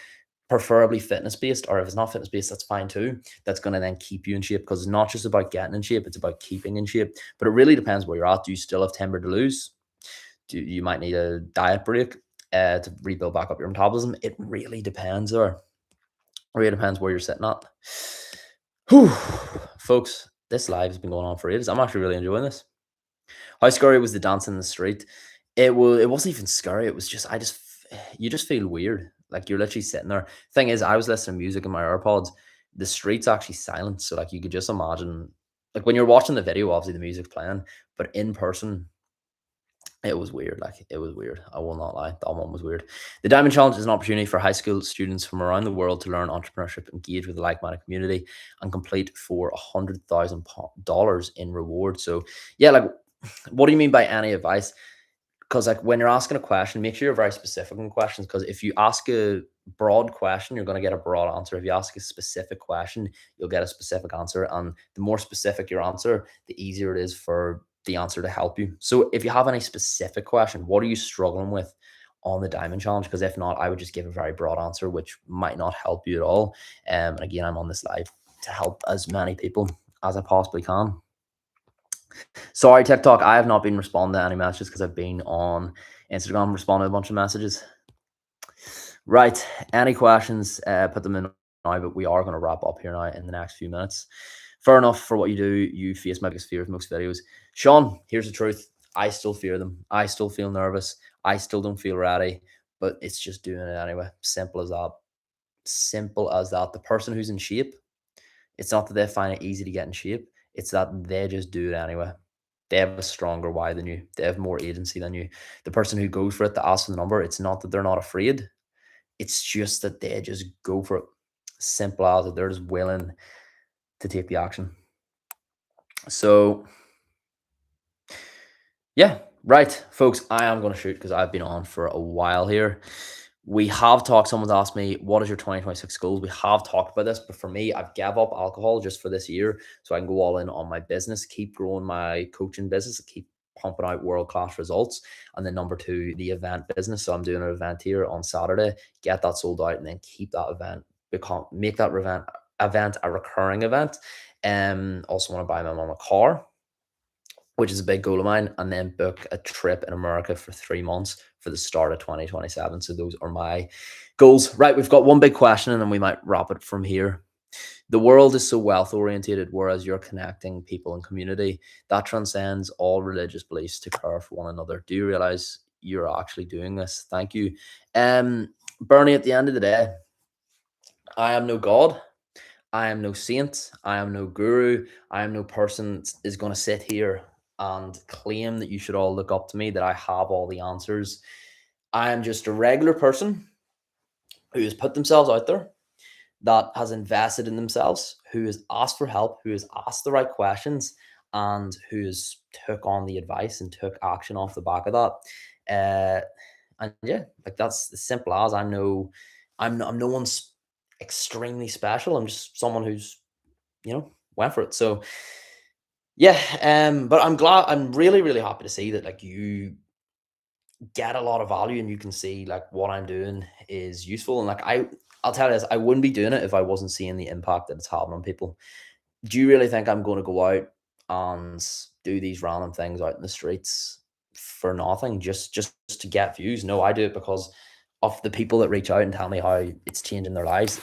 S1: preferably fitness based, or if it's not fitness based, that's fine too. That's going to then keep you in shape, because it's not just about getting in shape, it's about keeping in shape. But it really depends where you're at. Do you still have timber to lose? Do you might need a diet break to rebuild back up your metabolism? It really depends, or it really depends where you're sitting at. Whew. Folks, this live has been going on for ages. I'm actually really enjoying this. How scary was the dance in the street? It wasn't even scary. It was just you just feel weird. Like, you're literally sitting there. Thing is, I was listening to music in my AirPods. The street's actually silent. So, like, you could just imagine, like, when you're watching the video, obviously the music's playing, but in person, it was weird. Like, it was weird. I will not lie. That one was weird. The Diamond Challenge is an opportunity for high school students from around the world to learn entrepreneurship, engage with a like-minded community, and complete for $100,000 in reward. So, yeah, like, what do you mean by any advice? Because, like, when you're asking a question, make sure you're very specific in questions. Because if you ask a broad question, you're going to get a broad answer. If you ask a specific question, you'll get a specific answer. And the more specific your answer, the easier it is for the answer to help you. So, if you have any specific question, what are you struggling with on the Diamond Challenge? Because if not, I would just give a very broad answer, which might not help you at all. And again, I'm on this live to help as many people as I possibly can. Sorry, TikTok, I have not been responding to any messages because I've been on Instagram responding to a bunch of messages. Right. Any questions? Put them in now, but we are going to wrap up here now in the next few minutes. Fair enough for what you do. You face my biggest fear with most videos. Sean, here's the truth. I still fear them. I still feel nervous. I still don't feel ready, but it's just doing it anyway. Simple as that. Simple as that. The person who's in shape, it's not that they find it easy to get in shape. It's that they just do it anyway. They have a stronger why than you. They have more agency than you. The person who goes for it, to ask for the number, it's not that they're not afraid. It's just that they just go for it. Simple as it. They're just willing to take the action. So, yeah, right, folks. I am going to shoot because I've been on for a while here. We have talked, someone's asked me, what is your 2026 goals? We have talked about this, but for me, I've gave up alcohol just for this year so I can go all in on my business, keep growing my coaching business, keep pumping out world-class results. And then number two, the event business. So I'm doing an event here on Saturday, get that sold out, and then keep that event, make that event a recurring event. Also want to buy my mom a car, which is a big goal of mine, and then book a trip in America for 3 months for the start of 2027. So those are my goals. Right, we've got one big question and then we might wrap it from here. The world is so wealth oriented, whereas you're connecting people and community that transcends all religious beliefs to care for one another. Do you realize you're actually doing this? Thank you. Bernie, at the end of the day, I am no God. I am no saint. I am no guru. I am no person that is going to sit here and claim that you should all look up to me, that I have all the answers. I am just a regular person who has put themselves out there, that has invested in themselves, who has asked for help, who has asked the right questions, and who's took on the advice and took action off the back of that. And yeah, like, that's as simple as. I'm no one's extremely special. I'm just someone who's, went for it. So yeah, but I'm really, really happy to see that, like, you get a lot of value and you can see, like, what I'm doing is useful. And, like, I'll tell you this, I wouldn't be doing it if I wasn't seeing the impact that it's having on people. Do you really think I'm going to go out and do these random things out in the streets for nothing, just to get views? No, I do it because of the people that reach out and tell me how it's changing their lives.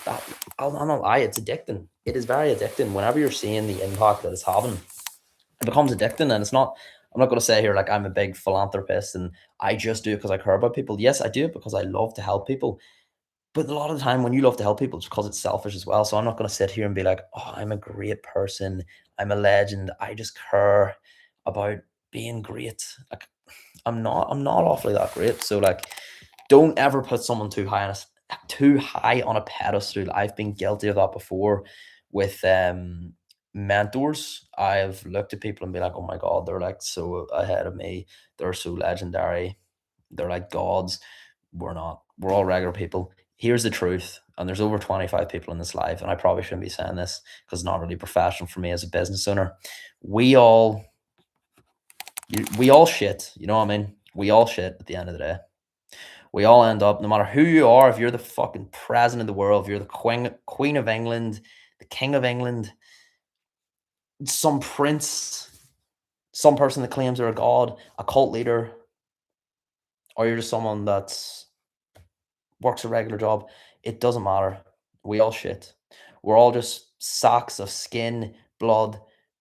S1: I'll not lie, it's addicting. It is very addicting. Whenever you're seeing the impact that it's having, it becomes addicting. And I'm not going to say here, like, I'm a big philanthropist and I just do it because I care about people. Yes, I do it because I love to help people. But a lot of the time when you love to help people, it's because it's selfish as well. So I'm not going to sit here and be like, oh, I'm a great person, I'm a legend, I just care about being great. Like I'm not awfully that great. So like don't ever put someone too high on a pedestal. I've been guilty of that before with mentors. I've looked at people and be like, oh my god, they're like so ahead of me. They're so legendary. They're like gods. We're not. We're all regular people. Here's the truth. And there's over 25 people in this live, and I probably shouldn't be saying this because it's not really professional for me as a business owner. We all we all shit, you know what I mean? We all shit at the end of the day. We all end up, no matter who you are, if you're the fucking president of the world, if you're the queen of England, the king of England, some prince, some person that claims they're a god, a cult leader, or you're just someone that's works a regular job, it doesn't matter. We all shit. We're all just sacks of skin, blood,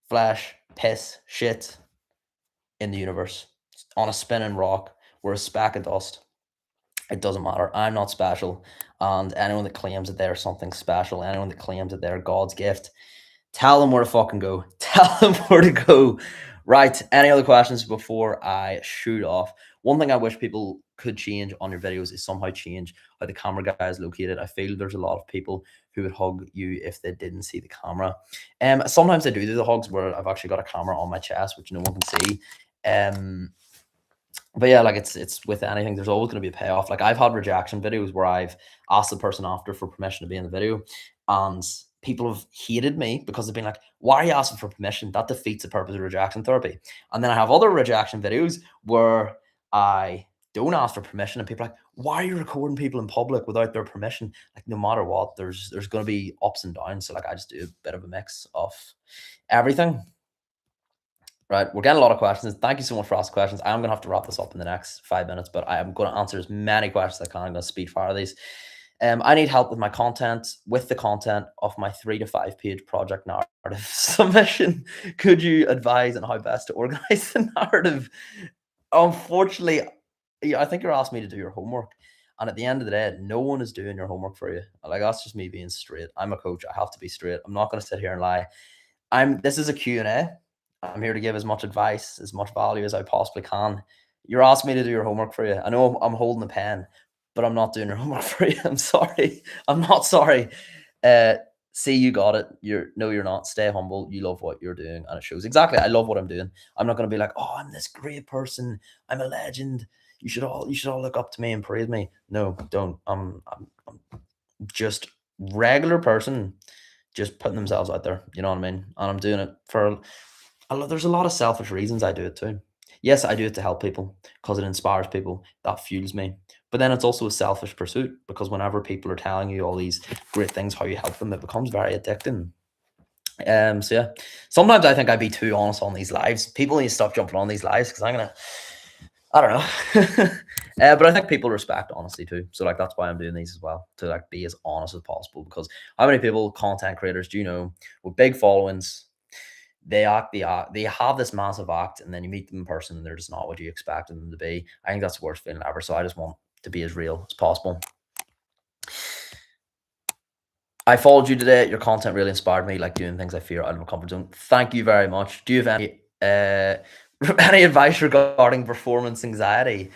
S1: flesh, piss, shit in the universe on a spinning rock. We're a speck of dust. It doesn't matter. I'm not special. And anyone that claims that they're something special, anyone that claims that they're God's gift, tell them where to fucking go. Tell them where to go. Right. Any other questions before I shoot off? One thing I wish people could change on your videos is somehow change how the camera guy is located. I feel there's a lot of people who would hug you if they didn't see the camera. Sometimes I do the hugs where I've actually got a camera on my chest, which no one can see. But yeah, like it's with anything, there's always going to be a payoff. Like I've had rejection videos where I've asked the person after for permission to be in the video, and people have hated me because they've been like, why are you asking for permission? That defeats the purpose of rejection therapy. And then I have other rejection videos where I don't ask for permission and people are like, why are you recording people in public without their permission? Like no matter what, there's going to be ups and downs. So like I just do a bit of a mix of everything. Right, we're getting a lot of questions. Thank you so much for asking questions. I'm gonna have to wrap this up in the next 5 minutes, but I am going to answer as many questions as I can. I'm gonna speed fire these. I need help with my content, with the content of my 3 to 5 page project narrative submission. Could you advise on how best to organize the narrative? Unfortunately, I think you're asking me to do your homework, and at the end of the day, no one is doing your homework for you. Like that's just me being straight. I'm a coach. I have to be straight. I'm not gonna sit here and lie. This is a Q&A. I'm here to give as much advice, as much value as I possibly can. You're asking me to do your homework for you. I know I'm holding a pen, but I'm not doing your homework for you. I'm sorry. I'm not sorry. See, you got it. You're not. Stay humble. You love what you're doing, and it shows. Exactly. I love what I'm doing. I'm not gonna be like, oh, I'm this great person. I'm a legend. You should all look up to me and praise me. No, don't. I'm just regular person, just putting themselves out there. You know what I mean? And I'm doing it for there's a lot of selfish reasons I do it too. Yes, I do it to help people because it inspires people. That fuels me. But then it's also a selfish pursuit because whenever people are telling you all these great things, how you help them, it becomes very addicting. So yeah, sometimes I think I'd be too honest on these lives. People need to stop jumping on these lives because I don't know. But I think people respect honesty too. So like that's why I'm doing these as well, to like be as honest as possible. Because how many people, content creators, do you know, with big followings, they have this massive act, and then you meet them in person, and they're just not what you expected them to be. I think that's the worst feeling ever. So I just want to be as real as possible. I followed you today. Your content really inspired me, like doing things I fear out of my comfort zone. Thank you very much. Do you have any any advice regarding performance anxiety?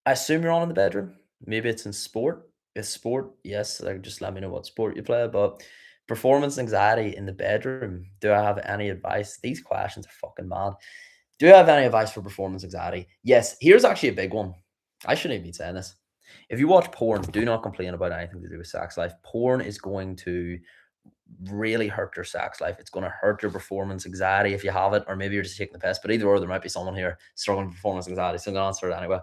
S1: I assume you're on in the bedroom. Maybe it's in sport. It's sport, yes. Like just let me know what sport you play. But performance anxiety in the bedroom. Do I have any advice? These questions are fucking mad. Do you have any advice for performance anxiety? Yes. Here's actually a big one. I shouldn't even be saying this. If you watch porn, do not complain about anything to do with sex life. Porn is going to really hurt your sex life. It's going to hurt your performance anxiety if you have it, or maybe you're just taking the piss. But either or, there might be someone here struggling with performance anxiety. So I'm going to answer it anyway.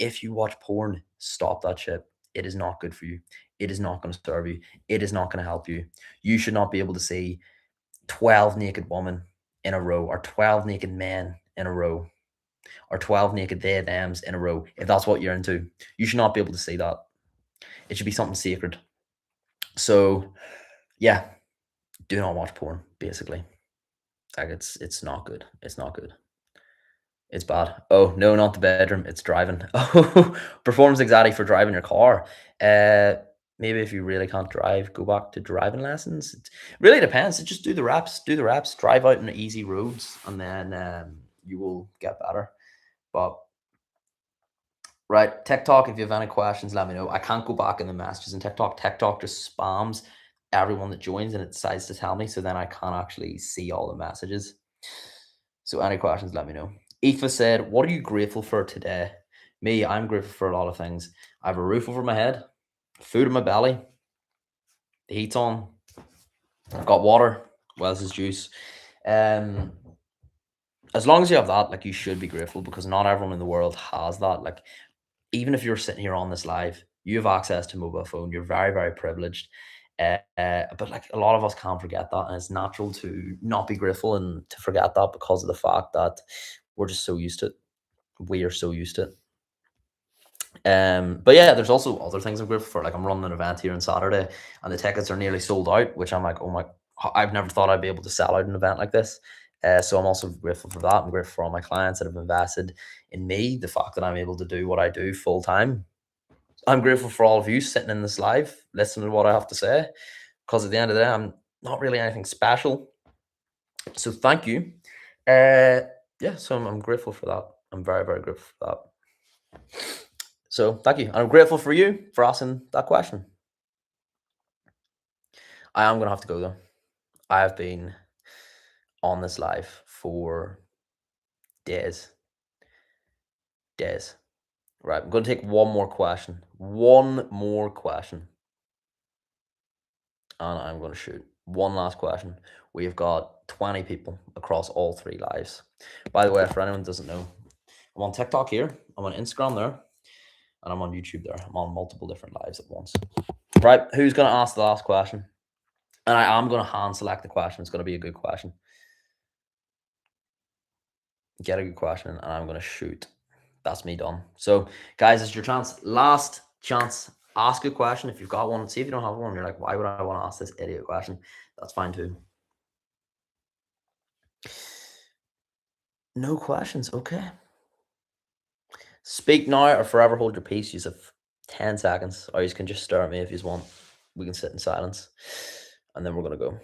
S1: If you watch porn, stop that shit. It is not good for you. It is not going to serve you. It is not going to help you. You should not be able to see 12 naked women in a row, or 12 naked men in a row, or 12 naked they thems in a row. If that's what you're into, you should not be able to see that. It should be something sacred. So yeah, do not watch porn, basically. Like it's not good. It's not good. It's bad. Oh, no, not the bedroom. It's driving. Oh, performance anxiety for driving your car. Maybe if you really can't drive, go back to driving lessons. It really depends. Just do the reps, drive out on easy roads, and then you will get better. But right, TikTok, if you have any questions, let me know. I can't go back in the messages in TikTok. TikTok just spams everyone that joins and it decides to tell me. So then I can't actually see all the messages. So any questions, let me know. Aoife said, what are you grateful for today? Me, I'm grateful for a lot of things. I have a roof over my head, food in my belly, the heat's on, I've got water, Wells's juice. Um, as long as you have that, like you should be grateful because not everyone in the world has that. Like even if you're sitting here on this live, you have access to mobile phone. You're very, very privileged. But like a lot of us can't forget that, and it's natural to not be grateful and to forget that because of the fact that we're just so used to it. We are so used to it. But yeah, there's also other things I'm grateful for. Like I'm running an event here on Saturday, and the tickets are nearly sold out. Which I'm like, oh my, I've never thought I'd be able to sell out an event like this. So I'm also grateful for that. I'm grateful for all my clients that have invested in me. The fact that I'm able to do what I do full time. I'm grateful for all of you sitting in this live, listening to what I have to say. Because at the end of the day, I'm not really anything special. So thank you. Yeah, so I'm grateful for that. I'm very, very grateful for that. So thank you. And I'm grateful for you for asking that question. I am going to have to go though. I have been on this live for days. Days. Right. I'm going to take one more question. One more question. And I'm going to shoot. One last question. We've got 20 people across all 3 lives. By the way, for anyone who doesn't know, I'm on TikTok here, I'm on Instagram there, and I'm on YouTube there. I'm on multiple different lives at once. Right. Who's going to ask the last question? And I am going to hand select the question. It's going to be a good question. Get a good question, and I'm going to shoot. That's me done. So, guys, it's your chance. Last chance. Ask a question if you've got one. See if you don't have one. You're like, why would I want to ask this idiot question? That's fine too. No questions. Okay. Speak now or forever hold your peace. You have 10 seconds, or you can just stare at me if you want. We can sit in silence, and then we're going to go.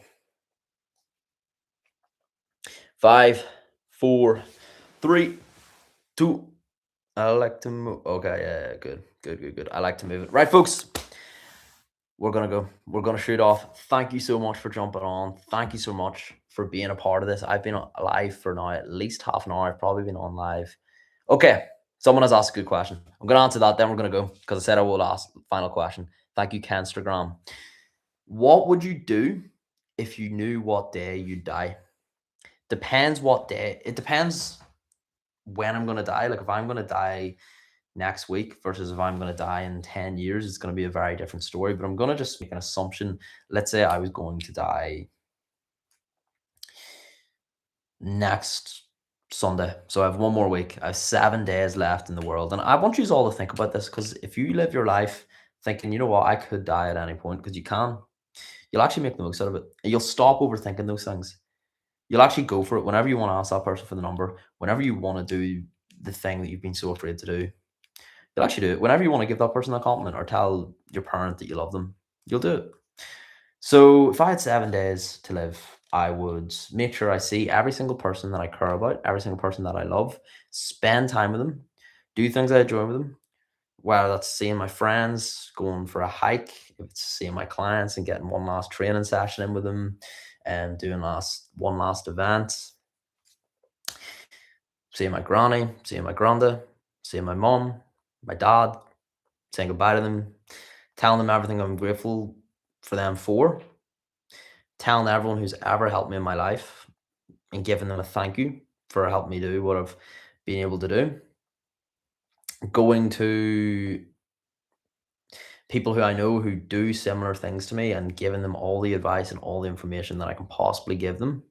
S1: 5, 4, 3, 2. I like to move. Okay, yeah, good. I like to move it. Right, folks. We're gonna go. We're gonna shoot off. Thank you so much for jumping on. Thank you so much for being a part of this. I've been live for now at least half an hour. I've probably been on live. Okay, someone has asked a good question. I'm gonna answer that. Then we're gonna go because I said I will ask final question. Thank you, Kenstagram. What would you do if you knew what day you'd die? Depends what day. It depends when I'm gonna die. Like if I'm gonna die next week versus if I'm going to die in 10 years, it's going to be a very different story. But I'm going to just make an assumption. Let's say I was going to die next Sunday. So I have one more week. I have 7 days left in the world. And I want you all to think about this because if you live your life thinking, you know what, I could die at any point because you can, you'll actually make the most out of it. You'll stop overthinking those things. You'll actually go for it whenever you want to ask that person for the number, whenever you want to do the thing that you've been so afraid to do. You'll actually do it. Whenever you want to give that person a compliment or tell your parent that you love them, you'll do it. So if I had 7 days to live, I would make sure I see every single person that I care about, every single person that I love, spend time with them, do things I enjoy with them, whether that's seeing my friends, going for a hike, if it's seeing my clients and getting one last training session in with them, and doing one last event, seeing my granny, seeing my granda, seeing my mom, my dad, saying goodbye to them, telling them everything I'm grateful for them for, telling everyone who's ever helped me in my life and giving them a thank you for helping me do what I've been able to do. Going to people who I know who do similar things to me and giving them all the advice and all the information that I can possibly give them.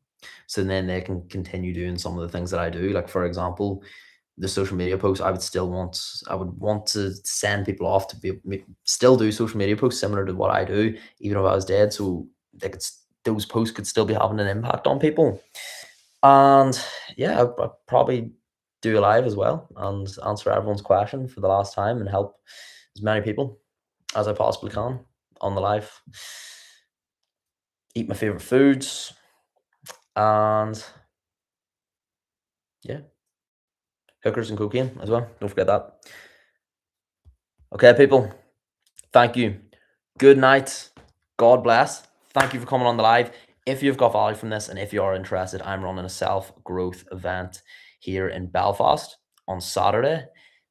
S1: So then they can continue doing some of the things that I do. Like, for example, the social media posts, I would want to send people off to be still do social media posts similar to what I do, even if I was dead. So those posts could still be having an impact on people. And yeah, I'd probably do a live as well and answer everyone's question for the last time and help as many people as I possibly can. on the live. Eat my favorite foods. And yeah, hookers and cocaine as well. Don't forget that. Okay, people. Thank you. Good night. God bless. Thank you for coming on the live. If you've got value from this and if you are interested, I'm running a self-growth event here in Belfast on Saturday.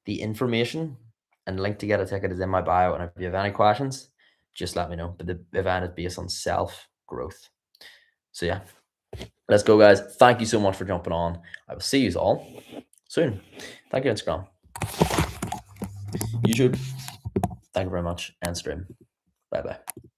S1: The information and link to get a ticket is in my bio. And if you have any questions, just let me know. But the event is based on self-growth. So yeah, let's go, guys. Thank you so much for jumping on. I will see you all soon. Thank you, Instagram. YouTube. Thank you very much. And stream. Bye-bye.